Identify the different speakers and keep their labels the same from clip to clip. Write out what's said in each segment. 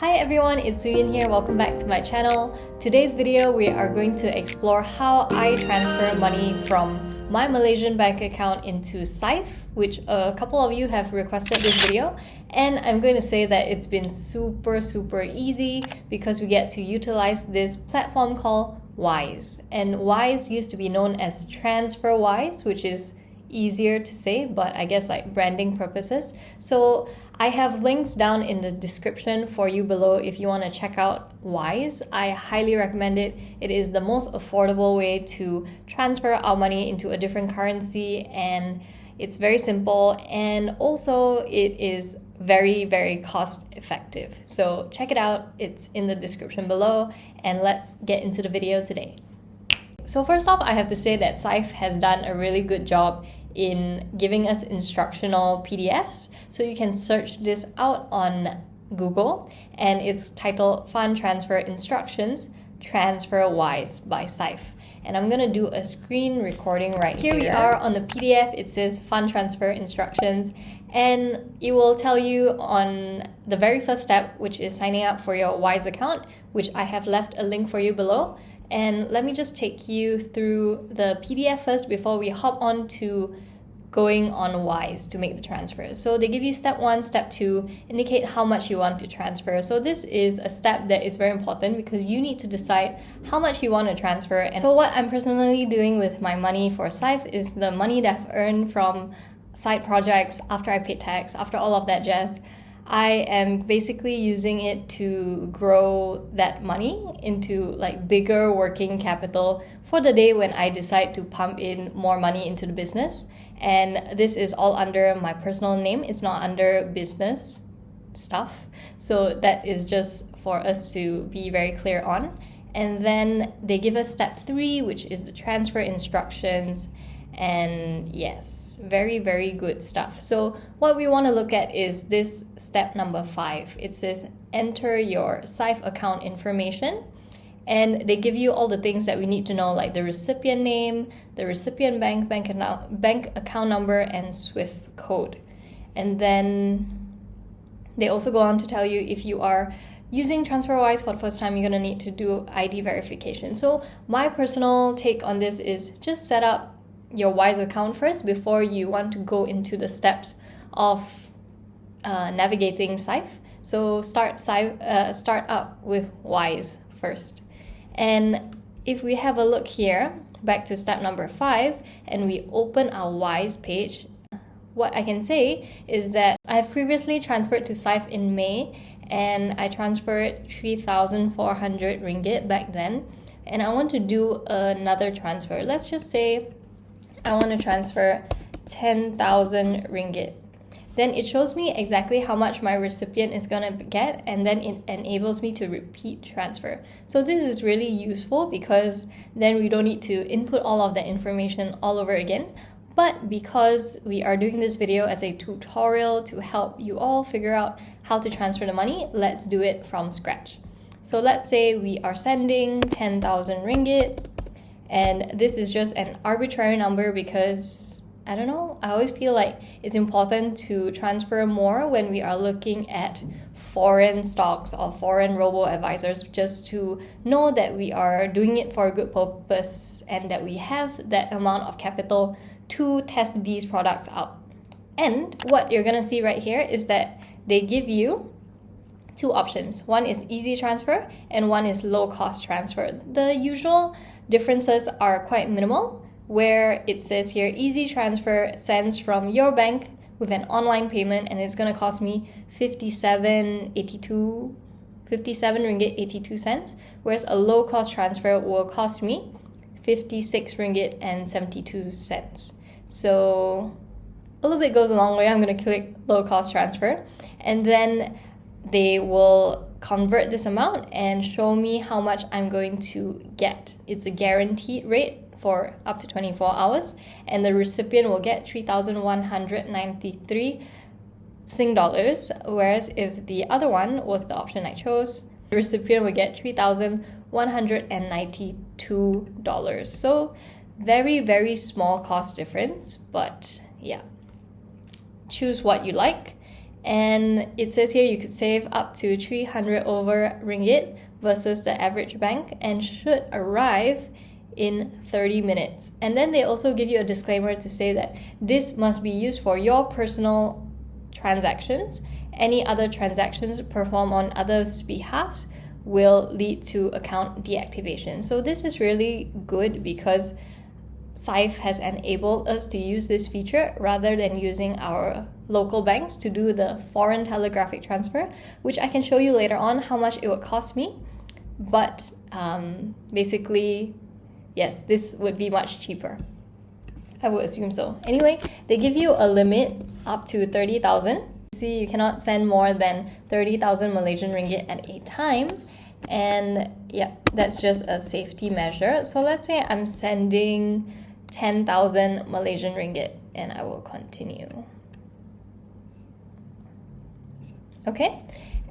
Speaker 1: Hi everyone, it's Suyin here. Welcome back to my channel. Today's video, we are going to explore how I transfer money from my Malaysian bank account into Syfe, which a couple of you have requested this video. And I'm going to say that it's been super easy because we get to utilize this platform called WISE. And WISE used to be known as TransferWise, which is easier to say, but I guess like branding purposes. So I have links down in the description for you below if you want to check out WISE. I highly recommend it. It is the most affordable way to transfer our money into a different currency, and it's very simple, and also it is very cost effective. So check it out. It's in the description below, and let's get into the video today. So first off, I have to say that Syfe has done a really good job in giving us instructional PDFs. So you can search this out on Google, and it's titled Fund Transfer Instructions TransferWise by Syfe. And I'm gonna do a screen recording right here. Here we are on the PDF. It says Fund Transfer Instructions, and it will tell you on the very first step, which is signing up for your WISE account, which I have left a link for you below. And let me just take you through the PDF first before we hop on to going on WISE to make the transfer. So they give you step 1, step 2, indicate how much you want to transfer. So this is a step that is very important because you need to decide how much you want to transfer. And so what I'm personally doing with my money for Syfe is the money that I've earned from side projects after I paid tax, after all of that jazz. I am basically using it to grow that money into like bigger working capital for the day when I decide to pump in more money into the business. And this is all under my personal name. It's not under business stuff. So that is just for us to be very clear on. And then they give us step 3, which is the transfer instructions. And yes, very good stuff. So what we want to look at is this step number 5. It says enter your Syfe account information, and they give you all the things that we need to know, like the recipient name, the recipient bank account number, and SWIFT code. And then they also go on to tell you if you are using TransferWise for the first time, you're going to need to do ID verification. So my personal take on this is just set up your WISE account first before you want to go into the steps of navigating Syfe. So start up with WISE first. And if we have a look here, back to step number 5, and we open our WISE page, what I can say is that I have previously transferred to Syfe in May, and I transferred 3,400 ringgit back then, and I want to do another transfer. Let's just say I want to transfer 10,000 ringgit. Then it shows me exactly how much my recipient is going to get, and then it enables me to repeat transfer. So this is really useful because then we don't need to input all of that information all over again. But because we are doing this video as a tutorial to help you all figure out how to transfer the money, let's do it from scratch. So let's say we are sending 10,000 ringgit. And this is just an arbitrary number because, I don't know, I always feel like it's important to transfer more when we are looking at foreign stocks or foreign robo-advisors, just to know that we are doing it for a good purpose and that we have that amount of capital to test these products out. And what you're going to see right here is that they give you 2 options. One is easy transfer and one is low cost transfer. The usual differences are quite minimal, where it says here easy transfer sends from your bank with an online payment, and it's going to cost me 57 ringgit 82 cents, whereas a low cost transfer will cost me 56 ringgit and 72 cents. So a little bit goes a long way. I'm going to click low cost transfer, and then they will convert this amount and show me how much I'm going to get. It's a guaranteed rate for up to 24 hours, and the recipient will get 3,193 Sing dollars, whereas if the other one was the option I chose, the recipient will get $3,192. So very small cost difference, but yeah, choose what you like. And it says here you could save up to 300 over ringgit versus the average bank and should arrive in 30 minutes. And then they also give you a disclaimer to say that this must be used for your personal transactions. Any other transactions performed on others' behalfs will lead to account deactivation. So this is really good because Syfe has enabled us to use this feature rather than using our local banks to do the foreign telegraphic transfer, which I can show you later on how much it would cost me. But basically, yes, this would be much cheaper. I would assume so. Anyway, they give you a limit up to 30,000. See, you cannot send more than 30,000 Malaysian ringgit at a time. And yeah, that's just a safety measure. So let's say I'm sending 10,000 Malaysian ringgit and I will continue. Okay,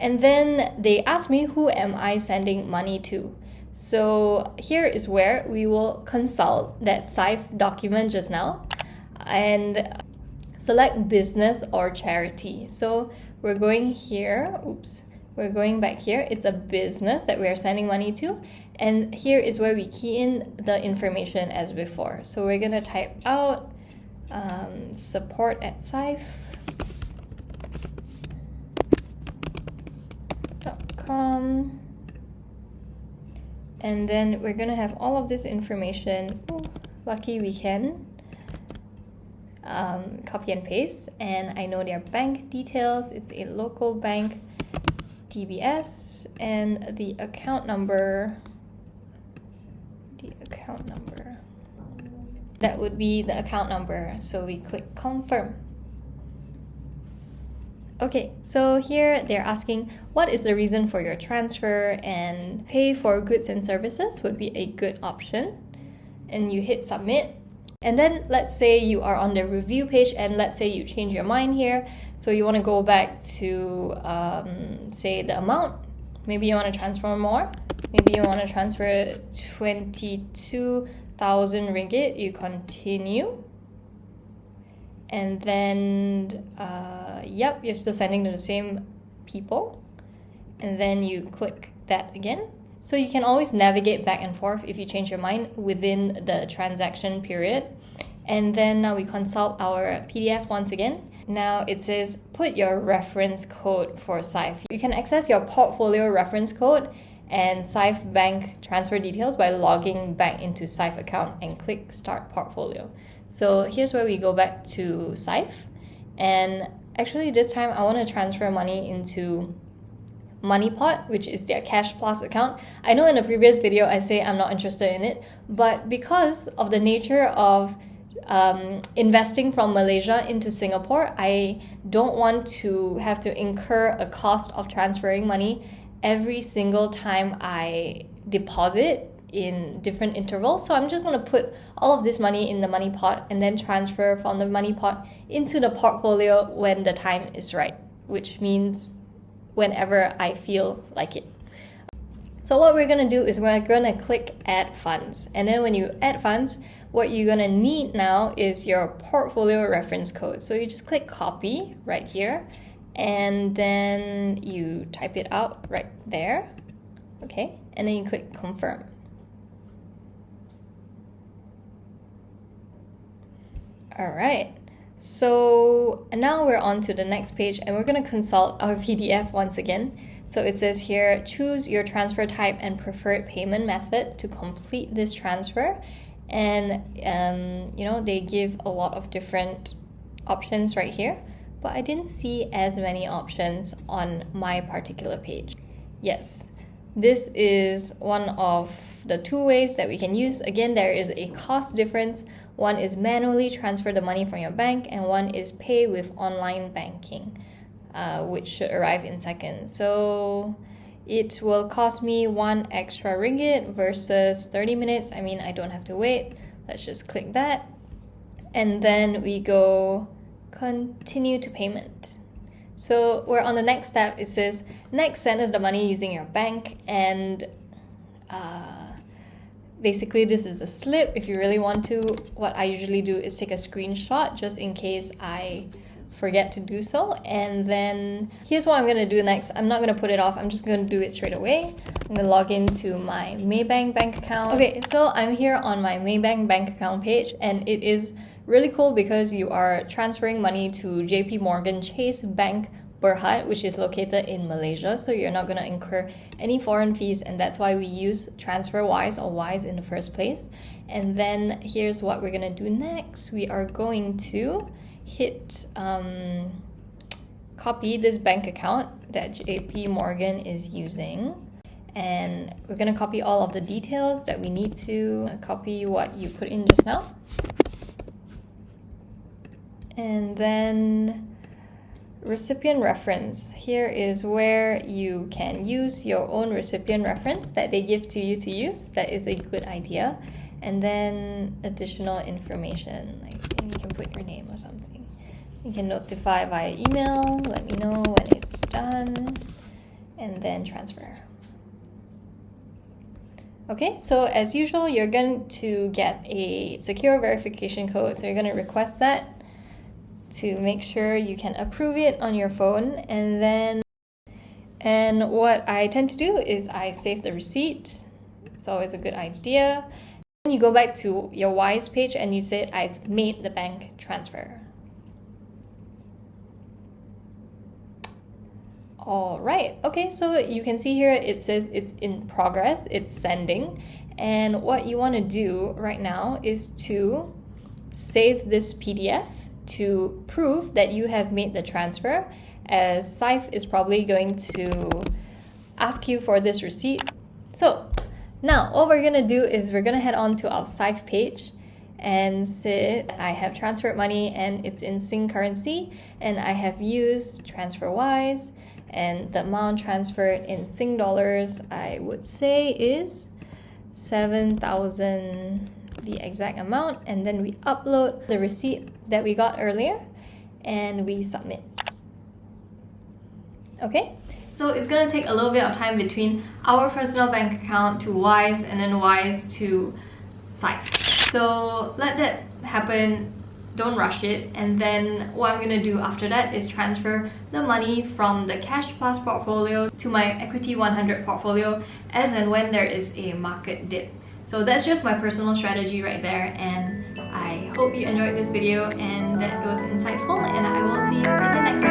Speaker 1: and then they ask me who am I sending money to. So here is where we will consult that Syfe document just now and select business or charity. So we're going here, we're going back here. It's a business that we are sending money to. And here is where we key in the information as before. So we're gonna type out support@syfe.com. And then we're gonna have all of this information. Ooh, lucky we can copy and paste. And I know their bank details. It's a local bank, DBS, and the account number. That would be the account number. So we click confirm. Okay, so here they're asking what is the reason for your transfer, and pay for goods and services would be a good option. And you hit submit. And then let's say you are on the review page and let's say you change your mind here. So you want to go back to say the amount. Maybe you want to transfer more. Maybe you want to transfer 22,000 ringgit. You continue. And then, yep, you're still sending to the same people. And then you click that again. So you can always navigate back and forth if you change your mind within the transaction period. And then now we consult our PDF once again. Now it says put your reference code for Syfe. You can access your portfolio reference code and Syfe bank transfer details by logging back into Syfe account and click Start Portfolio. So here's where we go back to Syfe. And actually this time I want to transfer money into MoneyPot, which is their Cash Plus account. I know in the previous video I say I'm not interested in it, but because of the nature of investing from Malaysia into Singapore, I don't want to have to incur a cost of transferring money every single time I deposit in different intervals. So I'm just going to put all of this money in the MoneyPot and then transfer from the MoneyPot into the portfolio when the time is right, which means whenever I feel like it. So what we're going to do is we're going to click add funds. And then when you add funds, what you're going to need now is your portfolio reference code. So you just click copy right here and then you type it out right there. Okay, and then you click confirm. All right. So now we're on to the next page and we're going to consult our PDF once again. So it says here, choose your transfer type and preferred payment method to complete this transfer. And, they give a lot of different options right here, but I didn't see as many options on my particular page. Yes, this is one of the two ways that we can use. Again, there is a cost difference. One is manually transfer the money from your bank and one is pay with online banking, which should arrive in seconds. So it will cost me 1 extra ringgit versus 30 minutes. I mean, I don't have to wait. Let's just click that. And then we go continue to payment. So we're on the next step. It says, next, send us the money using your bank. And basically this is a slip. If you really want to, what I usually do is take a screenshot just in case I forget to do so. And then here's what I'm going to do next. I'm not going to put it off. I'm just going to do it straight away. I'm going to log into my Maybank bank account. Okay, so I'm here on my Maybank bank account page, and it is really cool because you are transferring money to JP Morgan Chase Bank Berhad, which is located in Malaysia, so you're not going to incur any foreign fees, and that's why we use TransferWise or Wise in the first place. And then here's what we're going to do next. We are going to hit copy this bank account that JP Morgan is using, and we're going to copy all of the details that we need to copy what you put in just now. And then recipient reference. Here is where you can use your own recipient reference that they give to you to use. That is a good idea. And then additional information, like you can put your name or something. You can notify via email, let me know when it's done, and then transfer. Okay, so as usual, you're going to get a secure verification code. So you're going to request that to make sure you can approve it on your phone. And what I tend to do is I save the receipt. It's always a good idea. Then you go back to your Wise page and you say, I've made the bank transfer. All right, okay, so you can see here it says it's in progress, it's sending. And what you want to do right now is to save this PDF to prove that you have made the transfer, as Syfe is probably going to ask you for this receipt. So now what we're gonna do is we're gonna head on to our Syfe page and say I have transferred money and it's in Sing currency, and I have used TransferWise, and the amount transferred in Sing dollars I would say is 7,000, the exact amount. And then we upload the receipt that we got earlier and we submit. Okay, so it's gonna take a little bit of time between our personal bank account to Wise and then Wise to Syfe. So let that happen, don't rush it. And then what I'm gonna do after that is transfer the money from the Cash Plus portfolio to my Equity 100 portfolio as and when there is a market dip. So that's just my personal strategy right there, and I hope you enjoyed this video and that it was insightful, and I will see you in the next one.